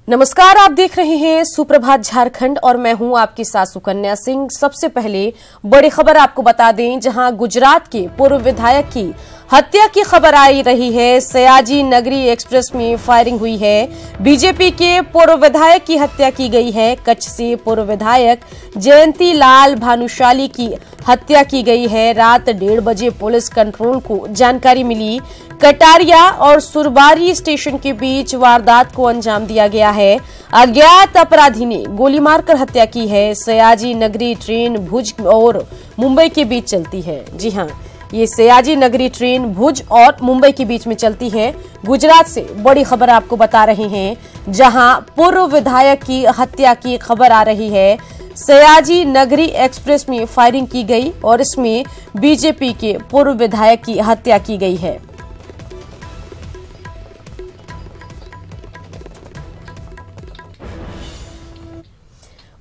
नमस्कार, आप देख रहे हैं सुप्रभात झारखंड और मैं हूं आपकी सास सुकन्या सिंह। सबसे पहले बड़ी खबर आपको बता दें, जहां गुजरात के पूर्व विधायक की हत्या की खबर आई रही है। सयाजी नगरी एक्सप्रेस में फायरिंग हुई है। बीजेपी के पूर्व विधायक की हत्या की गई है। कच्छ से पूर्व विधायक जयंती लाल भानुशाली की हत्या की गई है। रात 1:30 बजे पुलिस कंट्रोल को जानकारी मिली। कटारिया और सुरबारी स्टेशन के बीच वारदात को अंजाम दिया गया है। अज्ञात अपराधी ने गोली मारकर हत्या की है। सयाजी नगरी ट्रेन भुज और मुंबई के बीच चलती है। जी हां, ये सयाजी नगरी ट्रेन भुज और मुंबई के बीच में चलती है। गुजरात से बड़ी खबर आपको बता रहे हैं, जहां पूर्व विधायक की हत्या की खबर आ रही है। सयाजी नगरी एक्सप्रेस में फायरिंग की गई और इसमें बीजेपी के पूर्व विधायक की हत्या की गई है।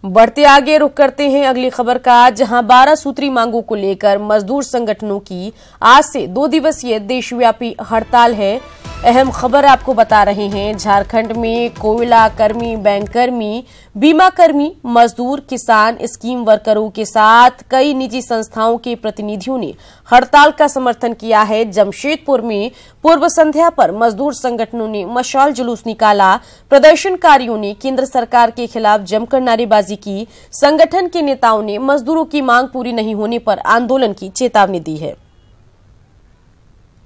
बढ़ते आगे रुख करते हैं अगली खबर का, जहां 12 सूत्री मांगों को लेकर मजदूर संगठनों की आज से 2 दिवसीय देशव्यापी हड़ताल है। अहम खबर आपको बता रहे हैं, झारखंड में कोयला कर्मी, बैंक कर्मी, बीमा कर्मी, मजदूर, किसान, स्कीम वर्करों के साथ कई निजी संस्थाओं के प्रतिनिधियों ने हड़ताल का समर्थन किया है। जमशेदपुर में पूर्व संध्या पर मजदूर संगठनों ने मशाल जुलूस निकाला। प्रदर्शनकारियों ने केंद्र सरकार के खिलाफ जमकर नारेबाजी की। संगठन के नेताओं ने मजदूरों की मांग पूरी नहीं होने पर आंदोलन की चेतावनी दी है।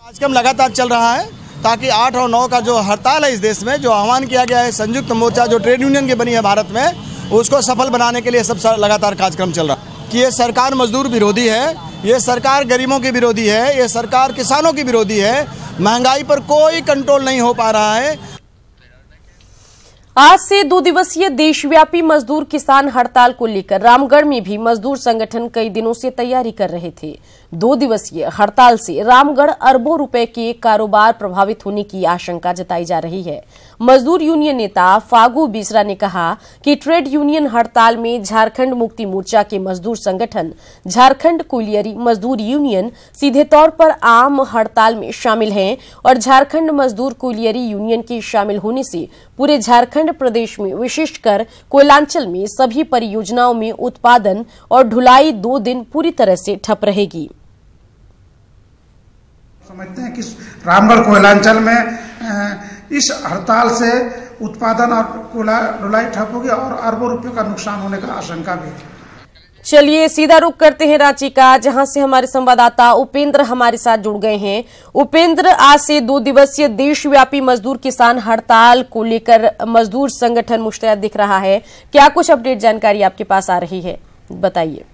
कार्यक्रम लगातार चल रहा है ताकि 8 और 9 का जो हड़ताल है इस देश में, जो आह्वान किया गया है संयुक्त मोर्चा जो ट्रेड यूनियन की बनी है भारत में, उसको सफल बनाने के लिए सब लगातार कार्यक्रम चल रहा है। कि ये सरकार मजदूर विरोधी है, ये सरकार गरीबों की विरोधी है, ये सरकार किसानों की विरोधी है। महंगाई पर कोई कंट्रोल नहीं हो पा रहा है। आज से 2 दिवसीय देशव्यापी मजदूर किसान हड़ताल को लेकर रामगढ़ में भी मजदूर संगठन कई दिनों से तैयारी कर रहे थे। 2 दिवसीय हड़ताल से रामगढ़ अरबों रुपए के कारोबार प्रभावित होने की आशंका जताई जा रही है। मजदूर यूनियन नेता फागू बिसरा ने कहा कि ट्रेड यूनियन हड़ताल में झारखंड मुक्ति मोर्चा के मजदूर संगठन, झारखंड कोलियरी मजदूर यूनियन सीधे तौर पर आम हड़ताल में शामिल हैं और झारखंड मजदूर कोलियरी यूनियन के शामिल होने से पूरे झारखंड प्रदेश में, विशेषकर कोयलांचल में सभी परियोजनाओं में उत्पादन और ढुलाई 2 दिन पूरी तरह से ठप रहेगी। समझते हैं कि रामगढ़ कोयलांचल में इस हड़ताल से उत्पादन और ढुलाई ठप होगी और अरबों रुपयों का नुकसान होने का आशंका भी है। चलिए सीधा रुख करते हैं रांची का, जहां से हमारे संवाददाता उपेंद्र हमारे साथ जुड़ गए हैं। उपेंद्र, आज से 2 दिवसीय देशव्यापी मजदूर किसान हड़ताल को लेकर मजदूर संगठन मुस्तैद दिख रहा है। क्या कुछ अपडेट जानकारी आपके पास आ रही है, बताइए।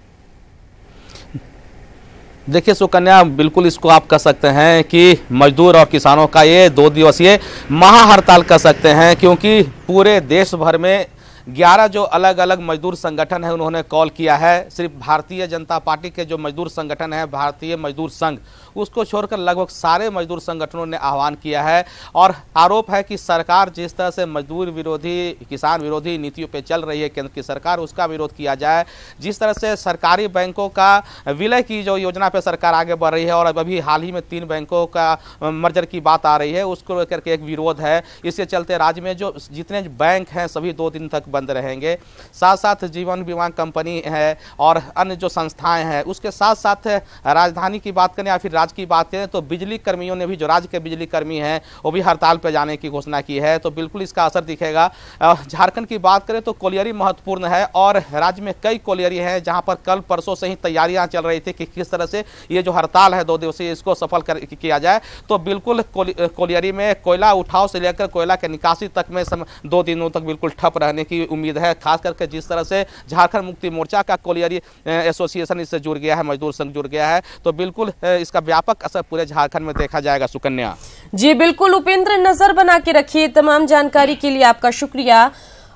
देखिए सुकन्या, बिल्कुल इसको आप कह सकते हैं कि मजदूर और किसानों का ये 2 दिवसीय महाहड़ताल कह सकते हैं, क्योंकि पूरे देश भर में 11 जो अलग अलग मजदूर संगठन है उन्होंने कॉल किया है। सिर्फ भारतीय जनता पार्टी के जो मजदूर संगठन है, भारतीय मजदूर संघ, उसको छोड़कर लगभग सारे मजदूर संगठनों ने आह्वान किया है और आरोप है कि सरकार जिस तरह से मजदूर विरोधी, किसान विरोधी नीतियों पे चल रही है केंद्र की सरकार, उसका विरोध किया जाए। जिस तरह से सरकारी बैंकों का विलय की जो योजना पे सरकार आगे बढ़ रही है और अभी हाल ही में 3 बैंकों का मर्जर की बात आ रही है, उसको लेकर के एक विरोध है। इसके चलते राज्य में जो जितने बैंक हैं सभी 2 दिन तक बंद रहेंगे। साथ साथ जीवन बीमा कंपनी है और अन्य जो संस्थाएं हैं, उसके साथ साथ राजधानी की बात करें या फिर राज्य की बात करें तो बिजली कर्मियों ने भी, जो राज्य के बिजली कर्मी हैं, वो भी हड़ताल पर जाने की घोषणा की है। तो बिल्कुल इसका असर दिखेगा। झारखंड की बात करें तो कोलियरी महत्वपूर्ण है और राज्य में कई कोलियरी हैं जहां पर कल परसों से ही तैयारियां चल रही थी कि किस तरह से ये जो हड़ताल है 2 दिवसीय, इसको सफल किया जाए। तो बिल्कुल कोलियरी में कोयला उठाव से लेकर कोयला के निकासी तक में 2 दिनों तक बिल्कुल ठप रहने की उम्मीद है। खास करके जिस तरह से झारखंड मुक्ति मोर्चा का कोलियरी एसोसिएशन इससे जुड़ गया है, मजदूर संघ जुड़ गया है, तो बिल्कुल इसका व्यापक असर पूरे झारखंड में देखा जाएगा। सुकन्या जी बिल्कुल उपेंद्र, नजर बना के रखिए। तमाम जानकारी के लिए आपका शुक्रिया।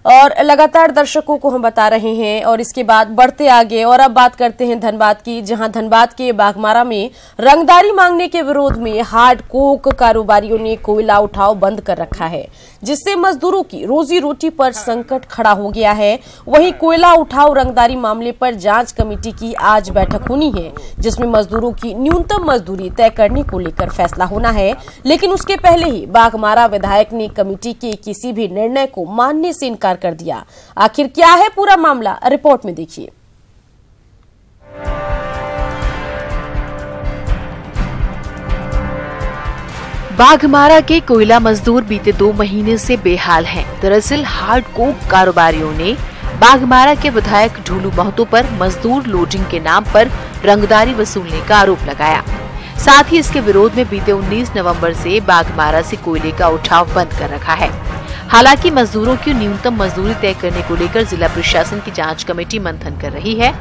और लगातार दर्शकों को हम बता रहे हैं और इसके बाद बढ़ते आगे और अब बात करते हैं धनबाद की, जहां धनबाद के बाघमारा में रंगदारी मांगने के विरोध में हार्ड कोक कारोबारियों ने कोयला उठाव बंद कर रखा है, जिससे मजदूरों की रोजी रोटी पर संकट खड़ा हो गया है। वहीं कोयला उठाव रंगदारी मामले पर जांच कमेटी की आज बैठक होनी है, जिसमें मजदूरों की न्यूनतम मजदूरी तय करने को लेकर फैसला होना है। लेकिन उसके पहले ही बाघमारा विधायक ने कमेटी के किसी भी निर्णय को मानने से इनकार कर दिया। आखिर क्या है पूरा मामला, रिपोर्ट में देखिए। बाघमारा के कोयला मजदूर बीते 2 महीने से बेहाल हैं। दरअसल हार्ड कोक कारोबारियों ने बाघमारा के विधायक ढूलू महतो पर मजदूर लोडिंग के नाम पर रंगदारी वसूलने का आरोप लगाया। साथ ही इसके विरोध में बीते 19 नवंबर से बाघमारा से कोयले का उठाव बंद कर रखा है। हालांकि मजदूरों की न्यूनतम मजदूरी तय करने को लेकर जिला प्रशासन की जांच कमेटी मंथन कर रही है।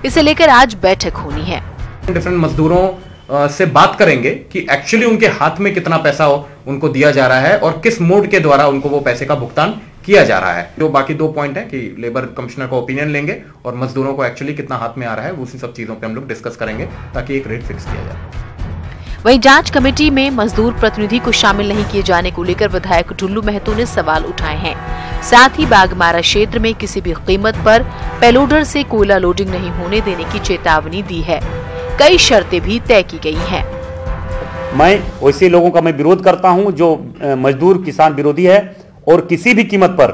इसे लेकर आज बैठक होनी है। डिफरेंट मजदूरों से बात करेंगे कि एक्चुअली उनके हाथ में कितना पैसा उनको दिया जा रहा है और किस मोड के द्वारा उनको वो पैसे का भुगतान किया जा रहा है। जो बाकी 2 पॉइंट है कि लेबर कमिश्नर का ओपिनियन लेंगे और मजदूरों को एक्चुअली कितना हाथ में आ रहा है, उसी सब चीजों पे हम लोग डिस्कस करेंगे ताकि एक रेट फिक्स किया जाए। वहीं जांच कमेटी में मजदूर प्रतिनिधि को शामिल नहीं किए जाने को लेकर विधायक ढुल्लू महतो ने सवाल उठाए हैं। साथ ही बाघमारा क्षेत्र में किसी भी कीमत पर पेलोडर से कोयला लोडिंग नहीं होने देने की चेतावनी दी है। कई शर्तें भी तय की गई हैं। मैं वैसे लोगों का मैं विरोध करता हूं जो मजदूर किसान विरोधी है और किसी भी कीमत पर,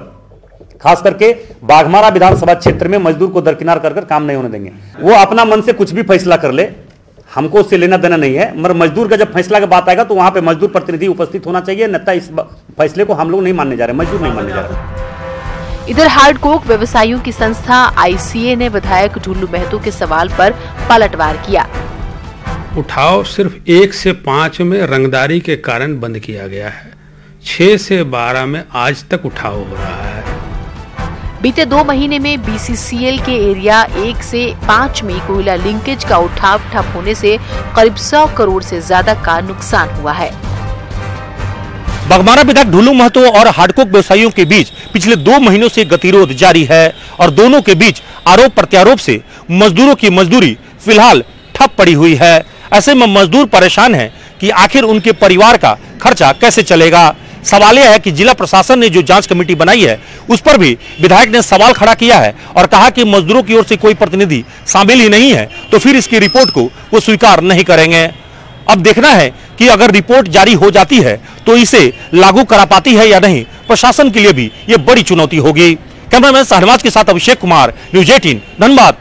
खास करके बाघमारा विधानसभा क्षेत्र में मजदूर को दरकिनार कर काम नहीं होने देंगे। वो अपना मन से कुछ भी फैसला कर ले, हमको उससे लेना देना नहीं है, मगर मजदूर का जब फैसला की बात आएगा तो वहां पे मजदूर प्रतिनिधि उपस्थित होना चाहिए, अन्यथा इस फैसले को हम लोग नहीं मानने जा रहे, मजदूर नहीं मानने जा रहे। इधर हार्ड कोक व्यवसायियों की संस्था ICA ने विधायक ढुल्लू महतो के सवाल पर पलटवार किया। उठाव सिर्फ 1 से 5 में रंगदारी के कारण बंद किया गया है। 6 से 12 में आज तक उठाव हो रहा है। बीते 2 महीने में BCCL के एरिया 1 से 5 में कोयला लिंकेज का उठाव ठप होने से करीब 100 करोड़ से ज्यादा का नुकसान हुआ है। बाघमारा विधायक ढुल्लू महतो और हार्डकोक व्यवसायियों के बीच पिछले 2 महीनों से गतिरोध जारी है और दोनों के बीच आरोप प्रत्यारोप से मजदूरों की मजदूरी फिलहाल ठप पड़ी हुई है। ऐसे में मजदूर परेशान हैं कि आखिर उनके परिवार का खर्चा कैसे चलेगा। सवाल यह है कि जिला प्रशासन ने जो जांच कमेटी बनाई है उस पर भी विधायक ने सवाल खड़ा किया है और कहा कि मजदूरों की ओर से कोई प्रतिनिधि शामिल ही नहीं है तो फिर इसकी रिपोर्ट को वो स्वीकार नहीं करेंगे। अब देखना है कि अगर रिपोर्ट जारी हो जाती है तो इसे लागू करा पाती है या नहीं। प्रशासन के लिए भी ये बड़ी चुनौती होगी। कैमरामैन शहनवाज के साथ अभिषेक कुमार, न्यूज़ 18 धनबाद।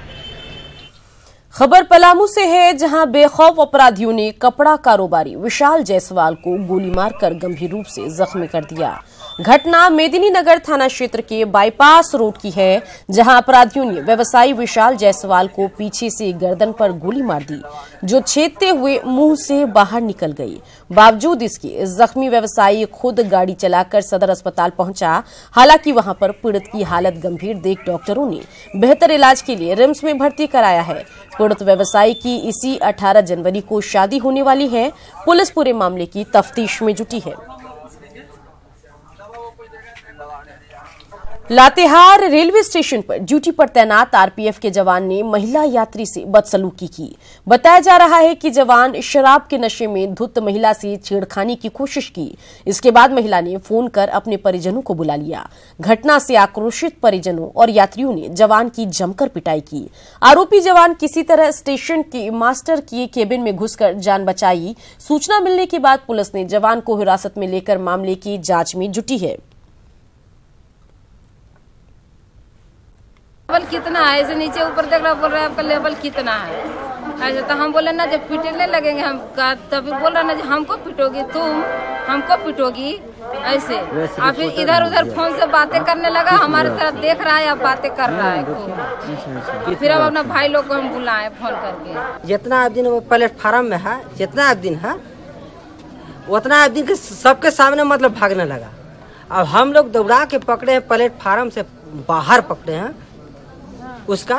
खबर पलामू से है, जहां बेखौफ अपराधियों ने कपड़ा कारोबारी विशाल जायसवाल को गोली मारकर गंभीर रूप से जख्मी कर दिया। घटना मेदिनीनगर थाना क्षेत्र के बाईपास रोड की है, जहां अपराधियों ने व्यवसायी विशाल जायसवाल को पीछे से गर्दन पर गोली मार दी, जो छेदते हुए मुंह से बाहर निकल गई। बावजूद इसके जख्मी व्यवसायी खुद गाड़ी चलाकर सदर अस्पताल पहुंचा। हालांकि वहां पर पीड़ित की हालत गंभीर देख डॉक्टरों ने बेहतर इलाज के लिए रिम्स में भर्ती कराया है। पीड़ित व्यवसायी की इसी 18 जनवरी को शादी होने वाली है। पुलिस पूरे मामले की तफ्तीश में जुटी है। लातेहार रेलवे स्टेशन पर ड्यूटी पर तैनात आरपीएफ के जवान ने महिला यात्री से बदसलूकी की। बताया जा रहा है कि जवान शराब के नशे में धुत महिला से छेड़खानी की कोशिश की। इसके बाद महिला ने फोन कर अपने परिजनों को बुला लिया। घटना से आक्रोशित परिजनों और यात्रियों ने जवान की जमकर पिटाई की। आरोपी जवान किसी तरह स्टेशन के मास्टर की केबिन में घुसकर जान बचाई। सूचना मिलने के बाद पुलिस ने जवान को हिरासत में लेकर मामले की जांच में जुटी है। लेवल कितना है, ऐसे नीचे ऊपर देख रहा, बोल रहा है आपका लेवल कितना है। ऐसे तो हम बोले ना जब पीटने लगेंगे हम, तभी बोल रहा ना हमको पिटोगी तुम, हमको पिटोगी ऐसे। और फिर इधर उधर फोन से बातें करने लगा, हमारे तरफ देख रहा है, अब बातें कर रहा है खूब। फिर अब अपना भाई लोग को हम बुलाए फोन करके। जितना आप दिन वो प्लेटफार्म में है, जितना आप दिन है उतना आप दिन के सबके सामने मतलब भागने लगा। अब हम लोग दौड़ा के पकड़े हैं, प्लेटफार्म से बाहर पकड़े हैं उसका।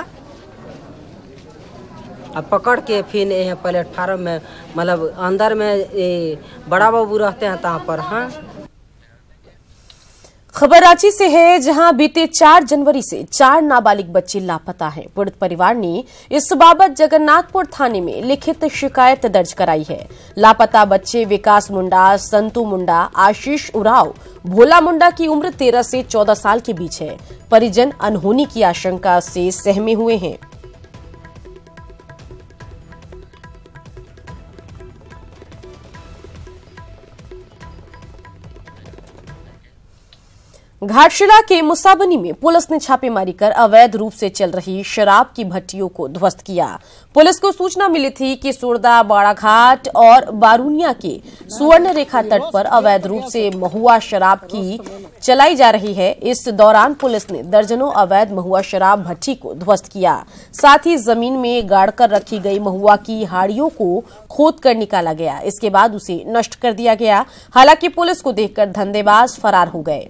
अब पकड़ के फिर ये प्लेटफार्म में मतलब अंदर में बड़ा बाबू रहते हैं तहाँ पर। हाँ, खबर रांची से है, जहां बीते 4 जनवरी से 4 नाबालिग बच्चे लापता हैं। पीड़ित परिवार ने इस बाबत जगन्नाथपुर थाने में लिखित शिकायत दर्ज कराई है। लापता बच्चे विकास मुंडा, संतू मुंडा, आशीष उराव, भोला मुंडा की उम्र 13 से 14 साल के बीच है। परिजन अनहोनी की आशंका से सहमे हुए हैं। घाटशिला के मुसाबनी में पुलिस ने छापेमारी कर अवैध रूप से चल रही शराब की भट्टियों को ध्वस्त किया। पुलिस को सूचना मिली थी कि सुरदा, बाड़ाघाट और बारूनिया के सुवर्ण रेखा तट पर अवैध रूप से महुआ शराब की चलाई जा रही है। इस दौरान पुलिस ने दर्जनों अवैध महुआ शराब भट्टी को ध्वस्त किया। साथ ही जमीन में गाड़कर रखी गई महुआ की हाड़ियों को खोदकर निकाला गया। इसके बाद उसे नष्ट कर दिया गया। हालांकि पुलिस को देखकर धंधेबाज फरार हो गए।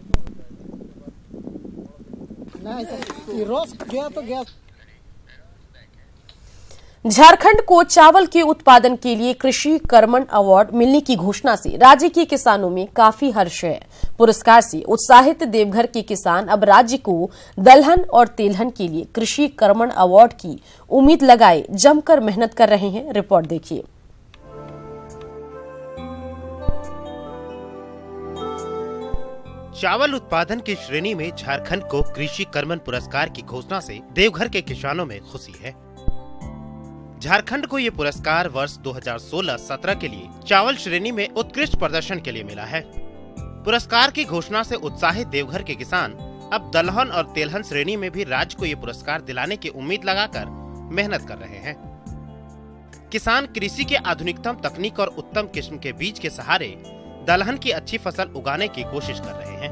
झारखंड को चावल के उत्पादन के लिए कृषि कर्मण अवार्ड मिलने की घोषणा से राज्य के किसानों में काफी हर्ष है। पुरस्कार से उत्साहित देवघर के किसान अब राज्य को दलहन और तेलहन के लिए कृषि कर्मण अवार्ड की उम्मीद लगाए जमकर मेहनत कर रहे हैं। रिपोर्ट देखिए। चावल उत्पादन की श्रेणी में झारखंड को कृषि कर्मण पुरस्कार की घोषणा से देवघर के किसानों में खुशी है। झारखंड को ये पुरस्कार वर्ष 2016-17 के लिए चावल श्रेणी में उत्कृष्ट प्रदर्शन के लिए मिला है। पुरस्कार की घोषणा से उत्साहित देवघर के किसान अब दलहन और तेलहन श्रेणी में भी राज्य को ये पुरस्कार दिलाने की उम्मीद लगाकर मेहनत कर रहे हैं। किसान कृषि के आधुनिकतम तकनीक और उत्तम किस्म के बीज के सहारे दलहन की अच्छी फसल उगाने की कोशिश कर रहे हैं।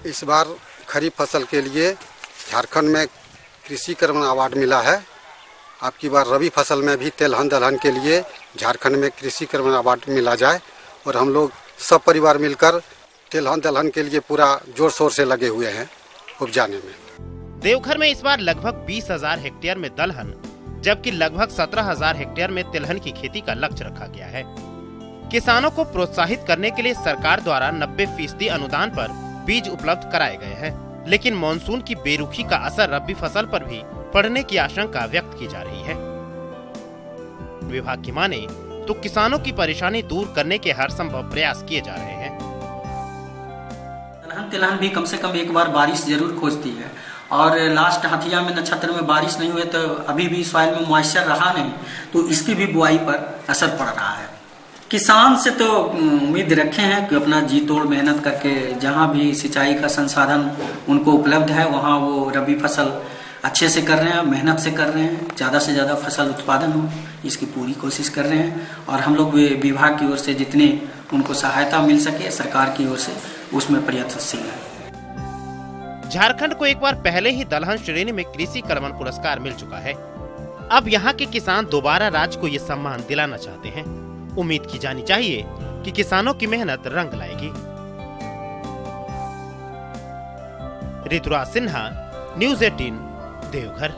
इस बार खरीफ फसल के लिए झारखंड में कृषि कर्मण अवार्ड मिला है। आपकी बार रबी फसल में भी तेलहन दलहन के लिए झारखंड में कृषि कर्मण अवार्ड मिला जाए और हम लोग सब परिवार मिलकर तेलहन दलहन के लिए पूरा जोर शोर से लगे हुए हैं उपजाने में। देवघर में इस बार लगभग 20,000 हेक्टेयर में दलहन जबकि लगभग 17,000 हेक्टेयर में तिलहन की खेती का लक्ष्य रखा गया है। किसानों को प्रोत्साहित करने के लिए सरकार द्वारा 90% अनुदान पर बीज उपलब्ध कराए गए हैं, लेकिन मानसून की बेरुखी का असर रबी फसल पर भी पड़ने की आशंका व्यक्त की जा रही है। विभाग की माने तो किसानों की परेशानी दूर करने के हर संभव प्रयास किए जा रहे हैं। तिलहन भी कम से कम एक बार बारिश जरूर खोजती है और लास्ट हथिया में नक्षत्र में बारिश नहीं हुए तो अभी भी सॉइल में मॉइस्चर रहा नहीं, तो इसकी भी बुआई पर असर पड़ रहा है। किसान से तो उम्मीद रखे हैं कि अपना जी तोड़ मेहनत करके जहां भी सिंचाई का संसाधन उनको उपलब्ध है वहां वो रबी फसल अच्छे से कर रहे हैं, मेहनत से कर रहे हैं, ज़्यादा से ज़्यादा फसल उत्पादन हो इसकी पूरी कोशिश कर रहे हैं और हम लोग विभाग की ओर से जितनी उनको सहायता मिल सके सरकार की ओर से उसमें प्रयत्नशील है। झारखंड को एक बार पहले ही दलहन श्रेणी में कृषि कर्मण पुरस्कार मिल चुका है। अब यहाँ के किसान दोबारा राज्य को ये सम्मान दिलाना चाहते हैं। उम्मीद की जानी चाहिए कि किसानों की मेहनत रंग लाएगी। ऋतुराज सिन्हा, न्यूज़ 18, देवघर।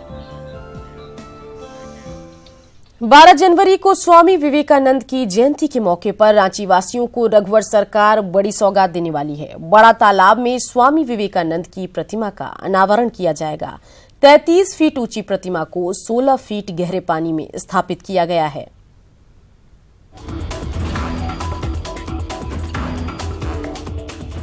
12 जनवरी को स्वामी विवेकानंद की जयंती के मौके पर रांची वासियों को रघुवर सरकार बड़ी सौगात देने वाली है। बड़ा तालाब में स्वामी विवेकानंद की प्रतिमा का अनावरण किया जाएगा। 33 फीट ऊंची प्रतिमा को 16 फीट गहरे पानी में स्थापित किया गया है।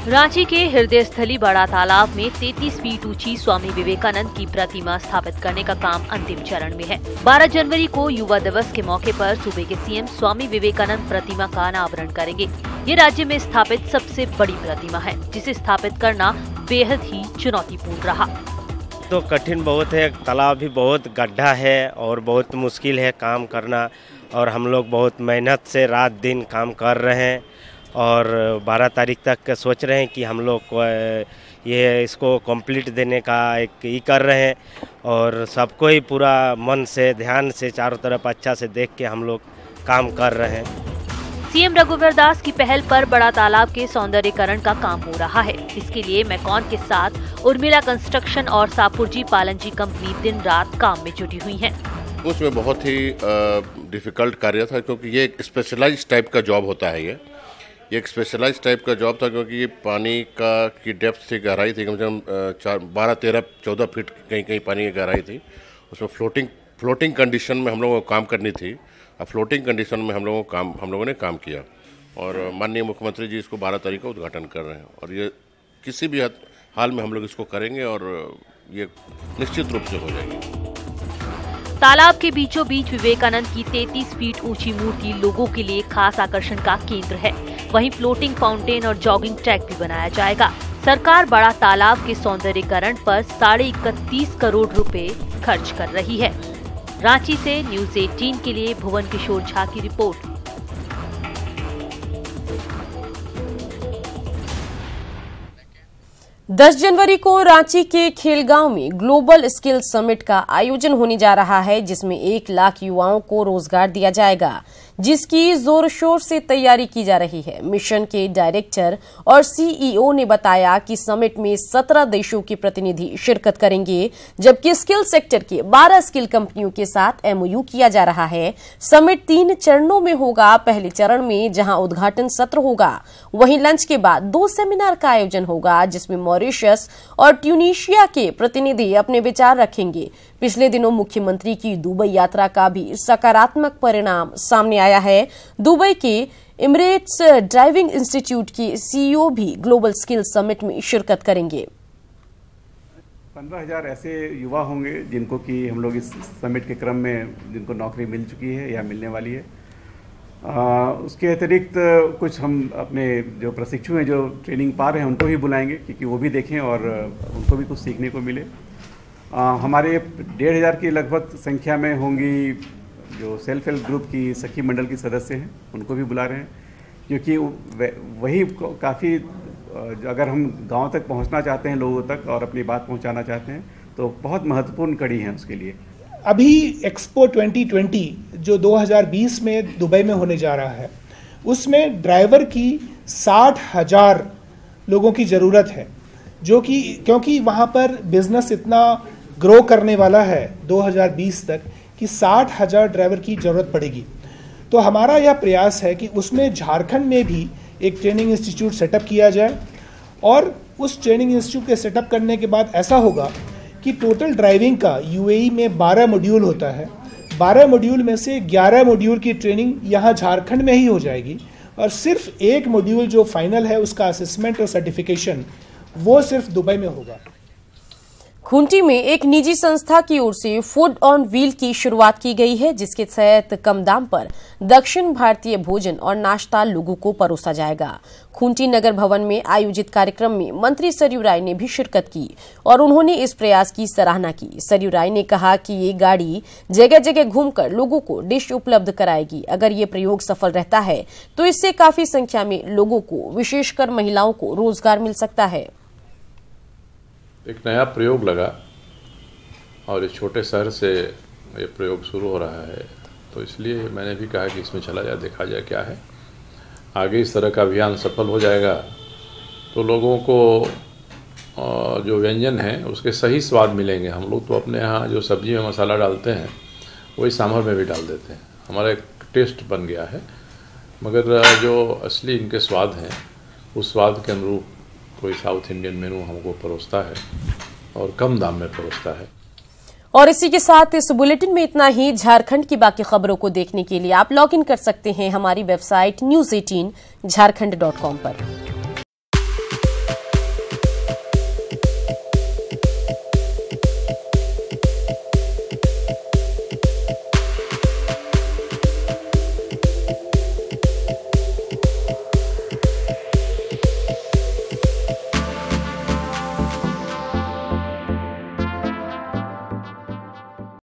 रांची के हृदय स्थली बड़ा तालाब में 33 फीट ऊंची स्वामी विवेकानंद की प्रतिमा स्थापित करने का काम अंतिम चरण में है। 12 जनवरी को युवा दिवस के मौके पर सूबे के सीएम स्वामी विवेकानंद प्रतिमा का अनावरण करेंगे। ये राज्य में स्थापित सबसे बड़ी प्रतिमा है, जिसे स्थापित करना बेहद ही चुनौतीपूर्ण रहा। तो कठिन बहुत है, तालाब भी बहुत गड्ढा है और बहुत मुश्किल है काम करना और हम लोग बहुत मेहनत से रात दिन काम कर रहे हैं और 12 तारीख तक सोच रहे हैं कि हम लोग ये इसको कंप्लीट देने का एक ये कर रहे हैं और सबको ही पूरा मन से ध्यान से चारों तरफ अच्छा से देख के हम लोग काम कर रहे हैं। सीएम रघुवर दास की पहल पर बड़ा तालाब के सौंदर्यीकरण का काम हो रहा है। इसके लिए मैकॉन के साथ उर्मिला कंस्ट्रक्शन और सापुरजी पालनजी कंपनी दिन रात काम में जुटी हुई है। उसमें बहुत ही डिफिकल्ट कार्य था क्योंकि ये एक स्पेशलाइज्ड टाइप का जॉब होता है। ये ये एक स्पेशलाइज टाइप का जॉब था, क्योंकि ये पानी की डेप्थ थी, गहराई थी कम से कम 12, 13, 14 फीट कहीं कहीं पानी की गहराई थी। उसमें फ्लोटिंग कंडीशन में हम लोगों को काम करनी थी। अब फ्लोटिंग कंडीशन में हम लोगों ने काम किया और माननीय मुख्यमंत्री जी इसको 12 तारीख को उद्घाटन कर रहे हैं और ये किसी भी हाल में हम लोग इसको करेंगे और ये निश्चित रूप से हो जाएगी। तालाब के बीचों बीच विवेकानंद की 33 फीट ऊंची मूर्ति लोगों के लिए खास आकर्षण का केंद्र है। वहीं फ्लोटिंग फाउंटेन और जॉगिंग ट्रैक भी बनाया जाएगा। सरकार बड़ा तालाब के सौंदर्यीकरण पर 31.5 करोड़ रुपए खर्च कर रही है। रांची से न्यूज़ 18 के लिए भुवन किशोर झा की रिपोर्ट। 10 जनवरी को रांची के खेलगांव में ग्लोबल स्किल समिट का आयोजन होने जा रहा है, जिसमें 1 लाख युवाओं को रोजगार दिया जाएगा, जिसकी जोर शोर से तैयारी की जा रही है। मिशन के डायरेक्टर और सीईओ ने बताया कि समिट में 17 देशों के प्रतिनिधि शिरकत करेंगे, जबकि स्किल सेक्टर के 12 स्किल कंपनियों के साथ एमओयू किया जा रहा है। समिट 3 चरणों में होगा। पहले चरण में जहां उद्घाटन सत्र होगा, वहीं लंच के बाद 2 सेमिनार का आयोजन होगा, जिसमें मॉरिशस और ट्यूनीशिया के प्रतिनिधि अपने विचार रखेंगे। पिछले दिनों मुख्यमंत्री की दुबई यात्रा का भी सकारात्मक परिणाम सामने आया है। दुबई के एमिरेट्स ड्राइविंग इंस्टीट्यूट के सीईओ भी ग्लोबल स्किल समिट में शिरकत करेंगे। 15,000 ऐसे युवा होंगे जिनको कि हम लोग इस समिट के क्रम में जिनको नौकरी मिल चुकी है या मिलने वाली है। उसके अतिरिक्त कुछ हम अपने जो प्रशिक्षु हैं जो ट्रेनिंग पा रहे हैं उनको भी बुलाएंगे, क्योंकि वो भी देखें और उनको भी कुछ सीखने को मिले। हमारे 1,500 की लगभग संख्या में होंगी जो सेल्फ हेल्प ग्रुप की सखी मंडल की सदस्य हैं, उनको भी बुला रहे हैं, क्योंकि वही काफ़ी अगर हम गांव तक पहुंचना चाहते हैं, लोगों तक और अपनी बात पहुंचाना चाहते हैं, तो बहुत महत्वपूर्ण कड़ी है उसके लिए। अभी एक्सपो 2020 जो 2020 में दुबई में होने जा रहा है, उसमें ड्राइवर की 60,000 लोगों की ज़रूरत है, जो कि क्योंकि वहाँ पर बिजनेस इतना ग्रो करने वाला है 2020 तक कि 60,000 ड्राइवर की ज़रूरत पड़ेगी। तो हमारा यह प्रयास है कि उसमें झारखंड में भी एक ट्रेनिंग इंस्टीट्यूट सेटअप किया जाए और उस ट्रेनिंग इंस्टीट्यूट के सेटअप करने के बाद ऐसा होगा कि टोटल ड्राइविंग का यूएई में 12 मॉड्यूल होता है। 12 मॉड्यूल में से 11 मॉड्यूल की ट्रेनिंग यहाँ झारखंड में ही हो जाएगी और सिर्फ एक मॉड्यूल जो फाइनल है उसका असेसमेंट और सर्टिफिकेशन वो सिर्फ दुबई में होगा। खूंटी में एक निजी संस्था की ओर से फूड ऑन व्हील की शुरुआत की गई है, जिसके तहत कम दाम पर दक्षिण भारतीय भोजन और नाश्ता लोगों को परोसा जाएगा। खूंटी नगर भवन में आयोजित कार्यक्रम में मंत्री सरयू राय ने भी शिरकत की और उन्होंने इस प्रयास की सराहना की। सरयू राय ने कहा कि ये गाड़ी जगह जगह घूमकर लोगों को डिश उपलब्ध कराएगी। अगर ये प्रयोग सफल रहता है तो इससे काफी संख्या में लोगों को, विशेषकर महिलाओं को, रोजगार मिल सकता है। एक नया प्रयोग लगा और इस छोटे शहर से ये प्रयोग शुरू हो रहा है, तो इसलिए मैंने भी कहा कि इसमें चला जाए, देखा जाए क्या है। आगे इस तरह का अभियान सफल हो जाएगा तो लोगों को जो व्यंजन है उसके सही स्वाद मिलेंगे। हम लोग तो अपने यहाँ जो सब्जी में मसाला डालते हैं वही सांभर में भी डाल देते हैं, हमारा एक टेस्ट बन गया है, मगर जो असली इनके स्वाद हैं उस स्वाद के अनुरूप कोई साउथ इंडियन मेनू हमको परोसता है और कम दाम में परोसता है। और इसी के साथ इस बुलेटिन में इतना ही। झारखंड की बाकी खबरों को देखने के लिए आप लॉग इन कर सकते हैं हमारी वेबसाइट news18jharkhand.com पर।